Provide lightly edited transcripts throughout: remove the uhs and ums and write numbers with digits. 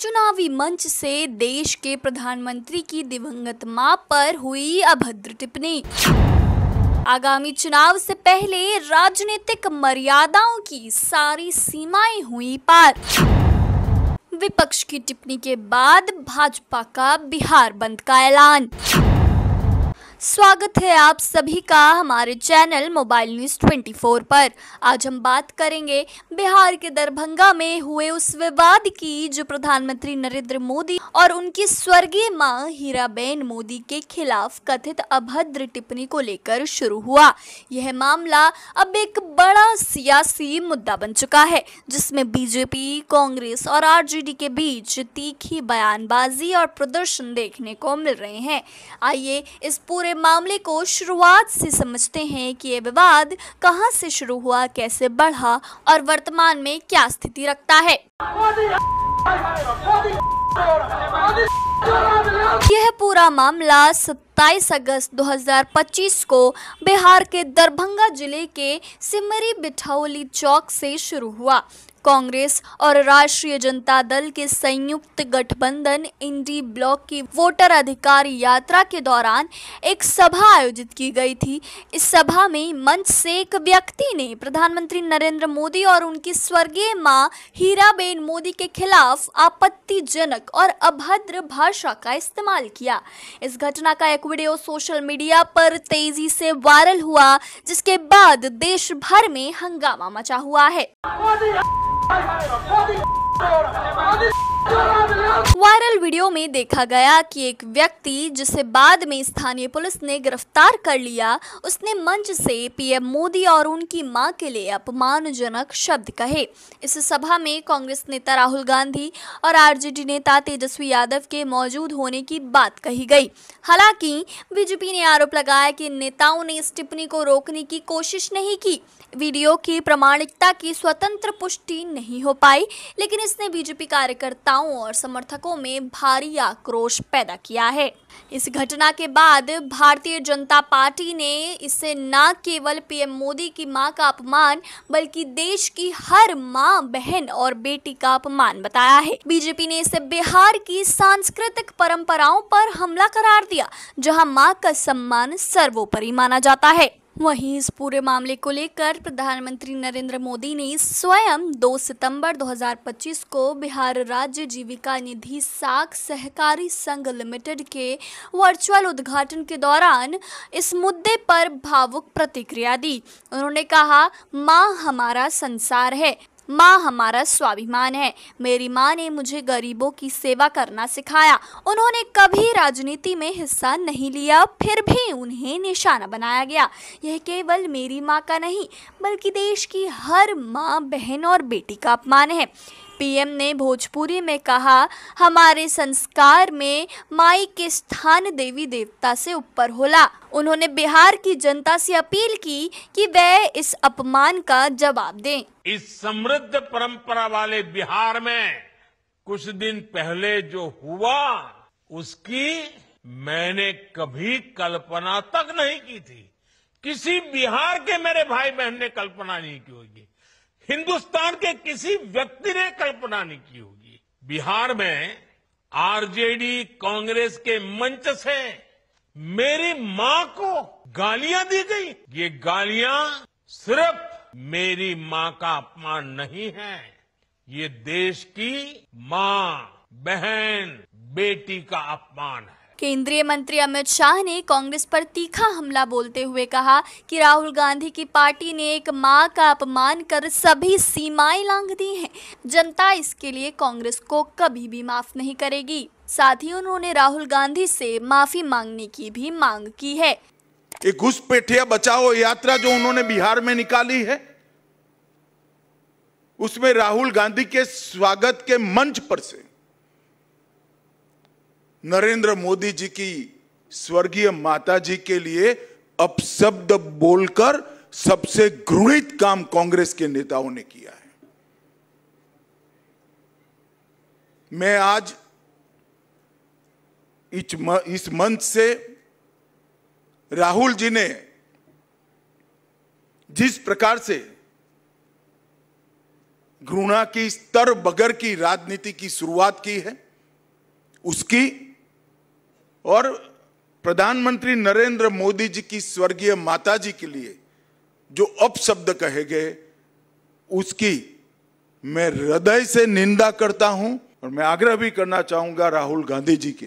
चुनावी मंच से देश के प्रधानमंत्री की दिवंगत मां पर हुई अभद्र टिप्पणी। आगामी चुनाव से पहले राजनीतिक मर्यादाओं की सारी सीमाएं हुई पार। विपक्ष की टिप्पणी के बाद भाजपा का बिहार बंद का ऐलान। स्वागत है आप सभी का हमारे चैनल मोबाइल न्यूज 24 पर। आज हम बात करेंगे बिहार के दरभंगा में हुए उस विवाद की जो प्रधानमंत्री नरेंद्र मोदी और उनकी स्वर्गीय मां हीराबेन मोदी के खिलाफ कथित अभद्र टिप्पणी को लेकर शुरू हुआ। यह मामला अब एक बड़ा सियासी मुद्दा बन चुका है, जिसमें बीजेपी, कांग्रेस और आरजेडी के बीच तीखी बयानबाजी और प्रदर्शन देखने को मिल रहे हैं। आइए इस पूरे मामले को शुरुआत से समझते हैं कि यह विवाद कहां से शुरू हुआ, कैसे बढ़ा और वर्तमान में क्या स्थिति रखता है। यह पूरा मामला 27 अगस्त 2025 को बिहार के दरभंगा जिले के सिमरी बिठौली चौक से शुरू हुआ। कांग्रेस और राष्ट्रीय जनता दल के संयुक्त गठबंधन इंडी ब्लॉक की वोटर अधिकार यात्रा के दौरान एक सभा आयोजित की गई थी। इस सभा में मंच से एक व्यक्ति ने प्रधानमंत्री नरेंद्र मोदी और उनकी स्वर्गीय मां हीराबेन मोदी के खिलाफ आपत्तिजनक और अभद्र भाषा का इस्तेमाल किया। इस घटना का एक वीडियो सोशल मीडिया पर तेजी से वायरल हुआ, जिसके बाद देश भर में हंगामा मचा हुआ है। वायरल वीडियो में देखा गया कि एक व्यक्ति, जिसे बाद में स्थानीय पुलिस ने गिरफ्तार कर लिया, उसने मंच से पीएम मोदी और उनकी मां के लिए अपमानजनक शब्द कहे। इस सभा में कांग्रेस नेता राहुल गांधी और आरजेडी नेता तेजस्वी यादव के मौजूद होने की बात कही गई। हालांकि बीजेपी ने आरोप लगाया कि नेताओं ने इस टिप्पणी को रोकने की कोशिश नहीं की। वीडियो की प्रामाणिकता की स्वतंत्र पुष्टि नहीं हो पाई, लेकिन इसने बीजेपी कार्यकर्ताओं और समर्थकों में भारी आक्रोश पैदा किया है। इस घटना के बाद भारतीय जनता पार्टी ने इसे न केवल पीएम मोदी की मां का अपमान, बल्कि देश की हर मां, बहन और बेटी का अपमान बताया है। बीजेपी ने इसे बिहार की सांस्कृतिक परंपराओं पर हमला करार दिया, जहां मां का सम्मान सर्वोपरि माना जाता है। वहीं इस पूरे मामले को लेकर प्रधानमंत्री नरेंद्र मोदी ने स्वयं 2 सितंबर 2025 को बिहार राज्य जीविका निधि साख सहकारी संघ लिमिटेड के वर्चुअल उद्घाटन के दौरान इस मुद्दे पर भावुक प्रतिक्रिया दी। उन्होंने कहा, मां हमारा संसार है, माँ हमारा स्वाभिमान है। मेरी माँ ने मुझे गरीबों की सेवा करना सिखाया। उन्होंने कभी राजनीति में हिस्सा नहीं लिया, फिर भी उन्हें निशाना बनाया गया। यह केवल मेरी माँ का नहीं, बल्कि देश की हर माँ, बहन और बेटी का अपमान है। पीएम ने भोजपुरी में कहा, हमारे संस्कार में माई के स्थान देवी देवता से ऊपर होला। उन्होंने बिहार की जनता से अपील की कि वह इस अपमान का जवाब दें। इस समृद्ध परंपरा वाले बिहार में कुछ दिन पहले जो हुआ, उसकी मैंने कभी कल्पना तक नहीं की थी। किसी बिहार के मेरे भाई बहन ने कल्पना नहीं की होगी, हिंदुस्तान के किसी व्यक्ति ने कल्पना नहीं की होगी। बिहार में आरजेडी कांग्रेस के मंच से मेरी मां को गालियां दी गई। ये गालियां सिर्फ मेरी मां का अपमान नहीं है, ये देश की मां, बहन, बेटी का अपमान है। केंद्रीय मंत्री अमित शाह ने कांग्रेस पर तीखा हमला बोलते हुए कहा कि राहुल गांधी की पार्टी ने एक मां का अपमान कर सभी सीमाएं लांघ दी हैं। जनता इसके लिए कांग्रेस को कभी भी माफ नहीं करेगी। साथ ही उन्होंने राहुल गांधी से माफी मांगने की भी मांग की है। एक घुसपैठिया बचाओ यात्रा जो उन्होंने बिहार में निकाली है, उसमें राहुल गांधी के स्वागत के मंच पर से नरेंद्र मोदी जी की स्वर्गीय माता जी के लिए अपशब्द बोलकर सबसे घृणित काम कांग्रेस के नेताओं ने किया है। मैं आज इस मंच से राहुल जी ने जिस प्रकार से घृणा की स्तर बगैर की राजनीति की शुरुआत की है उसकी, और प्रधानमंत्री नरेंद्र मोदी जी की स्वर्गीय माता जी के लिए जो अपशब्द कहे गए उसकी मैं हृदय से निंदा करता हूं। और मैं आग्रह भी करना चाहूंगा राहुल गांधी जी के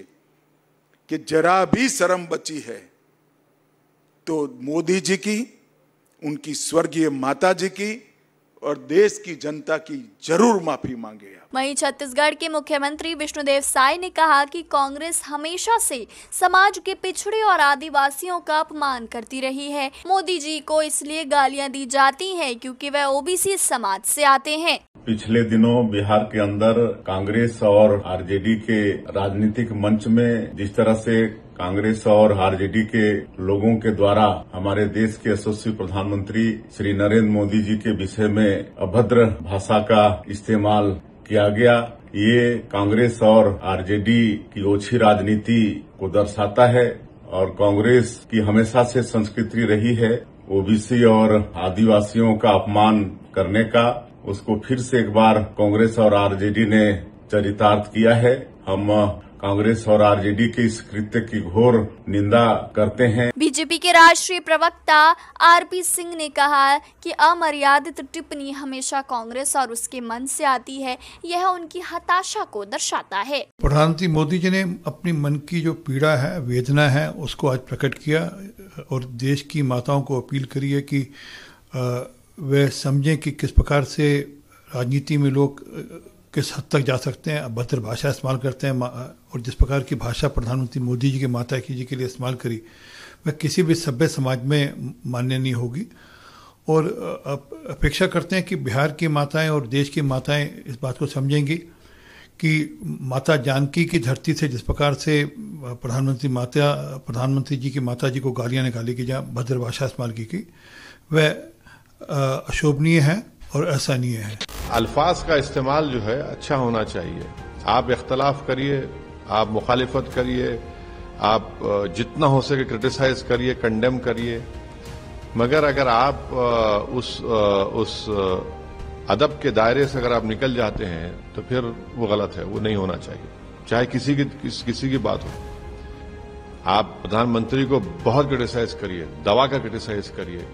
कि जरा भी शर्म बची है तो मोदी जी की, उनकी स्वर्गीय माता जी की और देश की जनता की जरूर माफी मांगे। वहीं छत्तीसगढ़ के मुख्यमंत्री विष्णुदेव साय ने कहा कि कांग्रेस हमेशा से समाज के पिछड़े और आदिवासियों का अपमान करती रही है। मोदी जी को इसलिए गालियां दी जाती हैं क्योंकि वह ओबीसी समाज से आते हैं। पिछले दिनों बिहार के अंदर कांग्रेस और आरजेडी के राजनीतिक मंच में जिस तरह से कांग्रेस और आरजेडी के लोगों के द्वारा हमारे देश के यशस्वी प्रधानमंत्री श्री नरेंद्र मोदी जी के विषय में अभद्र भाषा का इस्तेमाल किया गया, ये कांग्रेस और आरजेडी की ओछी राजनीति को दर्शाता है। और कांग्रेस की हमेशा से संस्कृति रही है ओबीसी और आदिवासियों का अपमान करने का। उसको फिर से एक बार कांग्रेस और आरजेडी ने चरितार्थ किया है। हम कांग्रेस और आरजेडी के इस कृत्य की घोर निंदा करते हैं। बीजेपी के राष्ट्रीय प्रवक्ता आरपी सिंह ने कहा कि अमर्यादित टिप्पणी हमेशा कांग्रेस और उसके मन से आती है, यह उनकी हताशा को दर्शाता है। प्रधानमंत्री मोदी जी ने अपनी मन की जो पीड़ा है, वेदना है, उसको आज प्रकट किया और देश की माताओं को अपील करी है कि वे समझें कि किस प्रकार से राजनीति में लोग किस हद तक जा सकते हैं, अभद्र भाषा इस्तेमाल करते हैं और जिस प्रकार की भाषा प्रधानमंत्री मोदी जी के माता जी के लिए इस्तेमाल करी वह किसी भी सभ्य समाज में मान्य नहीं होगी। और अपेक्षा करते हैं कि बिहार की माताएं और देश की माताएं इस बात को समझेंगी कि माता जानकी की धरती से जिस प्रकार से प्रधानमंत्री जी की माता जी को गालियाँ निकाली गई, जहाँ भद्र भाषा इस्तेमाल की गई, वह अशोभनीय है और असहनीय है। अल्फाज का इस्तेमाल जो है अच्छा होना चाहिए। आप इख्तलाफ करिए, आप मुखालिफत करिए, आप जितना हो सके क्रिटिसाइज करिए, कंडेम करिए, मगर अगर आप उस अदब के दायरे से अगर आप निकल जाते हैं तो फिर वो गलत है, वो नहीं होना चाहिए, चाहे किसी की बात हो। आप प्रधानमंत्री को बहुत क्रिटिसाइज करिए, दवा का क्रिटिसाइज करिए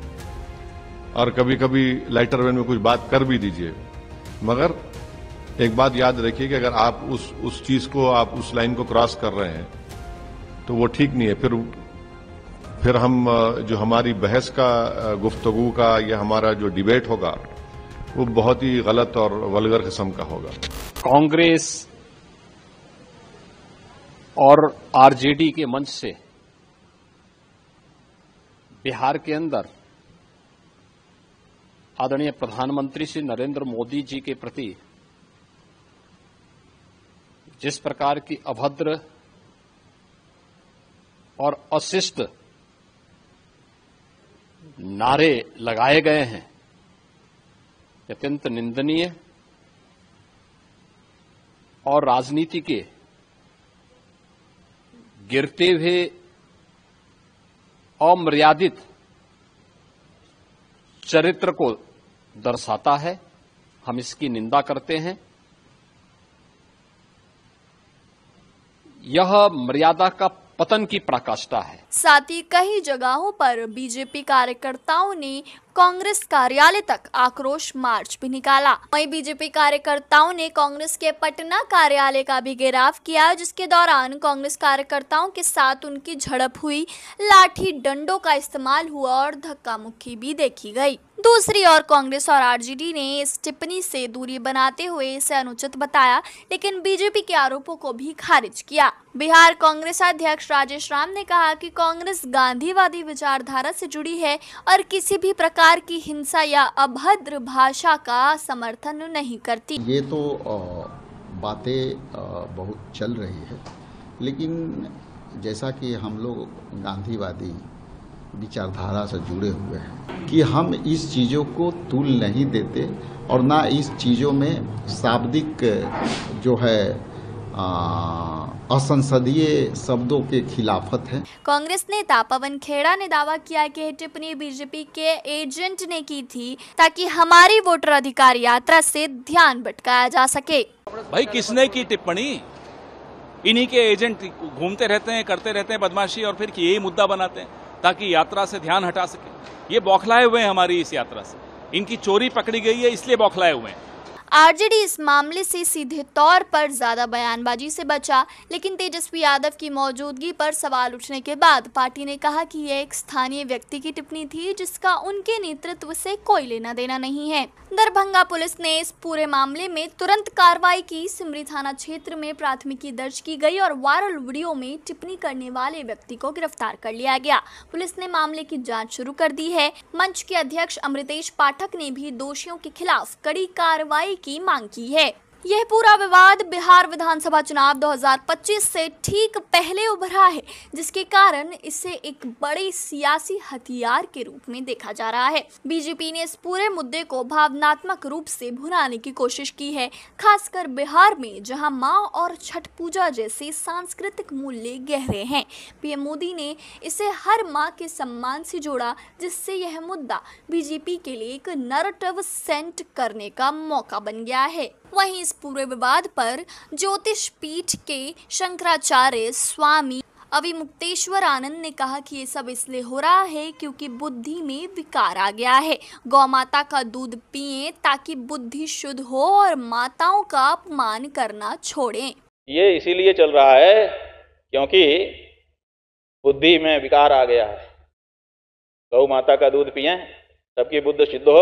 और कभी कभी लाइटर वेन में कुछ बात कर भी दीजिए, मगर एक बात याद रखिए कि अगर आप उस चीज को, आप उस लाइन को क्रॉस कर रहे हैं तो वो ठीक नहीं है। फिर हम जो हमारी बहस का, गुफ्तगू का या हमारा जो डिबेट होगा वो बहुत ही गलत और वल्गर किस्म का होगा। कांग्रेस और आरजेडी के मंच से बिहार के अंदर आदरणीय प्रधानमंत्री श्री नरेंद्र मोदी जी के प्रति जिस प्रकार की अभद्र और अशिष्ट नारे लगाए गए हैं, अत्यंत निंदनीय और राजनीति के गिरते हुए अमर्यादित चरित्र को दर्शाता है। हम इसकी निंदा करते हैं। यह मर्यादा का पतन की पराकाष्ठा है। साथ ही कई जगहों पर बीजेपी कार्यकर्ताओं ने कांग्रेस कार्यालय तक आक्रोश मार्च भी निकाला। वहीं बीजेपी कार्यकर्ताओं ने कांग्रेस के पटना कार्यालय का भी घेराव किया, जिसके दौरान कांग्रेस कार्यकर्ताओं के साथ उनकी झड़प हुई, लाठी डंडों का इस्तेमाल हुआ और धक्का मुक्की भी देखी गई। दूसरी ओर कांग्रेस और आरजेडी ने इस टिप्पणी से दूरी बनाते हुए इसे अनुचित बताया, लेकिन बीजेपी के आरोपों को भी खारिज किया। बिहार कांग्रेस अध्यक्ष राजेश राम ने कहा कि कांग्रेस गांधीवादी विचारधारा से जुड़ी है और किसी भी प्रकार की हिंसा या अभद्र भाषा का समर्थन नहीं करती। ये तो बातें बहुत चल रही है, लेकिन जैसा कि हम लोग गांधीवादी विचारधारा से जुड़े हुए हैं कि हम इस चीज़ों को तूल नहीं देते और ना इस चीज़ों में शाब्दिक जो है असंसदीय शब्दों के खिलाफत है। कांग्रेस नेता पवन खेड़ा ने दावा किया कि यह टिप्पणी बीजेपी के एजेंट ने की थी ताकि हमारी वोटर अधिकार यात्रा से ध्यान भटकाया जा सके। भाई किसने की टिप्पणी? इन्हीं के एजेंट घूमते रहते हैं, करते रहते हैं बदमाशी और फिर यही मुद्दा बनाते हैं ताकि यात्रा से ध्यान हटा सके। ये बौखलाए हुए हैं हमारी इस यात्रा से, इनकी चोरी पकड़ी गई है इसलिए बौखलाए हुए हैं। आरजेडी इस मामले से सीधे तौर पर ज्यादा बयानबाजी से बचा, लेकिन तेजस्वी यादव की मौजूदगी पर सवाल उठने के बाद पार्टी ने कहा कि यह एक स्थानीय व्यक्ति की टिप्पणी थी जिसका उनके नेतृत्व से कोई लेना देना नहीं है। दरभंगा पुलिस ने इस पूरे मामले में तुरंत कार्रवाई की। सिमरी थाना क्षेत्र में प्राथमिकी दर्ज की गई और वायरल वीडियो में टिप्पणी करने वाले व्यक्ति को गिरफ्तार कर लिया गया। पुलिस ने मामले की जांच शुरू कर दी है। मंच के अध्यक्ष अमृतेश पाठक ने भी दोषियों के खिलाफ कड़ी कार्रवाई की मांग की है। यह पूरा विवाद बिहार विधानसभा चुनाव 2025 से ठीक पहले उभरा है, जिसके कारण इसे एक बड़े सियासी हथियार के रूप में देखा जा रहा है। बीजेपी ने इस पूरे मुद्दे को भावनात्मक रूप से भुनाने की कोशिश की है, खासकर बिहार में जहां मां और छठ पूजा जैसे सांस्कृतिक मूल्य गहरे हैं। पीएम मोदी ने इसे हर मां के सम्मान से जोड़ा, जिससे यह मुद्दा बीजेपी के लिए एक नैरेटिव सेट करने का मौका बन गया है। वहीं इस पूरे विवाद पर ज्योतिष पीठ के शंकराचार्य स्वामी अविमुक्तेश्वर आनंद ने कहा कि ये सब इसलिए हो रहा है क्योंकि बुद्धि में विकार आ गया है। गौ माता का दूध पिएं ताकि बुद्धि शुद्ध हो और माताओं का अपमान करना छोड़ें। ये इसीलिए चल रहा है क्योंकि बुद्धि में विकार आ गया है। गौ माता का दूध पिएं, सबकी बुद्धि शुद्ध हो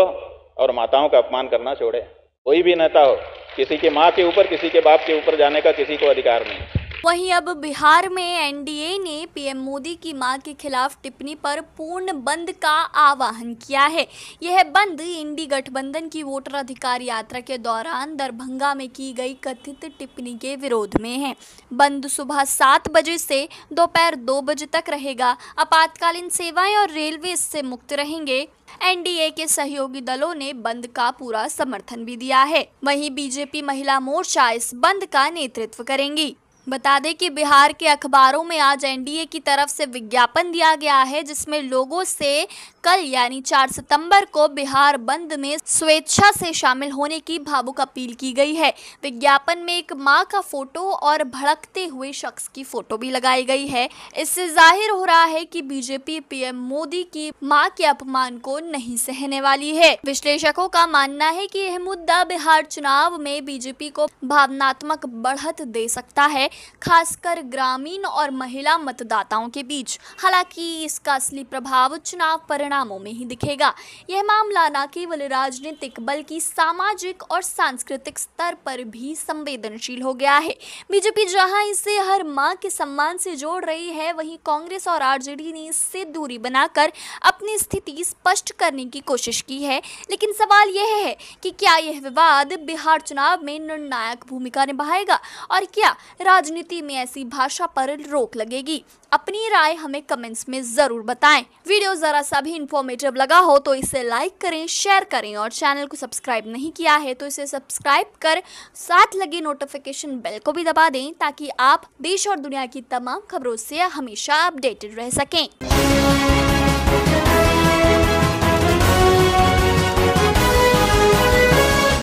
और माताओं का अपमान करना छोड़े। कोई भी नेता हो, किसी की माँ के ऊपर, किसी के बाप के ऊपर जाने का किसी को अधिकार नहीं। वहीं अब बिहार में एनडीए ने पीएम मोदी की मां के खिलाफ टिप्पणी पर पूर्ण बंद का आह्वान किया है। यह बंद इंडी गठबंधन की वोटर अधिकार यात्रा के दौरान दरभंगा में की गई कथित टिप्पणी के विरोध में है। बंद सुबह 7 बजे से दोपहर 2 बजे तक रहेगा। आपातकालीन सेवाएं और रेलवे इससे मुक्त रहेंगे। एनडीए के सहयोगी दलों ने बंद का पूरा समर्थन भी दिया है। वहीं बीजेपी महिला मोर्चा इस बंद का नेतृत्व करेंगी। बता दें कि बिहार के अखबारों में आज एनडीए की तरफ से विज्ञापन दिया गया है, जिसमें लोगों से कल यानी 4 सितंबर को बिहार बंद में स्वेच्छा से शामिल होने की भावुक अपील की गई है। विज्ञापन में एक मां का फोटो और भड़कते हुए शख्स की फोटो भी लगाई गई है। इससे जाहिर हो रहा है कि बीजेपी पीएम मोदी की मां के अपमान को नहीं सहने वाली है। विश्लेषकों का मानना है कि यह मुद्दा बिहार चुनाव में बीजेपी को भावनात्मक बढ़त दे सकता है, खासकर ग्रामीण और महिला मतदाताओं के बीच। हालांकि इसका असली प्रभाव चुनाव परिणामों में ही दिखेगा। यह मामला न केवल राजनीतिक बल्कि सामाजिक और सांस्कृतिक स्तर पर भी संवेदनशील हो गया है। बीजेपी जहां इसे हर मां के सम्मान से जोड़ रही है, वहीं कांग्रेस और आरजेडी ने इससे दूरी बनाकर अपनी स्थिति स्पष्ट करने की कोशिश की है। लेकिन सवाल यह है कि क्या यह विवाद बिहार चुनाव में निर्णायक भूमिका निभाएगा और क्या राजनीति में ऐसी भाषा पर रोक लगेगी? अपनी राय हमें कमेंट्स में जरूर बताएं। वीडियो जरा सा भी इंफॉर्मेटिव लगा हो तो इसे लाइक करें, शेयर करें और चैनल को सब्सक्राइब नहीं किया है तो इसे सब्सक्राइब कर साथ लगे नोटिफिकेशन बेल को भी दबा दें ताकि आप देश और दुनिया की तमाम खबरों से हमेशा अपडेटेड रह सकें।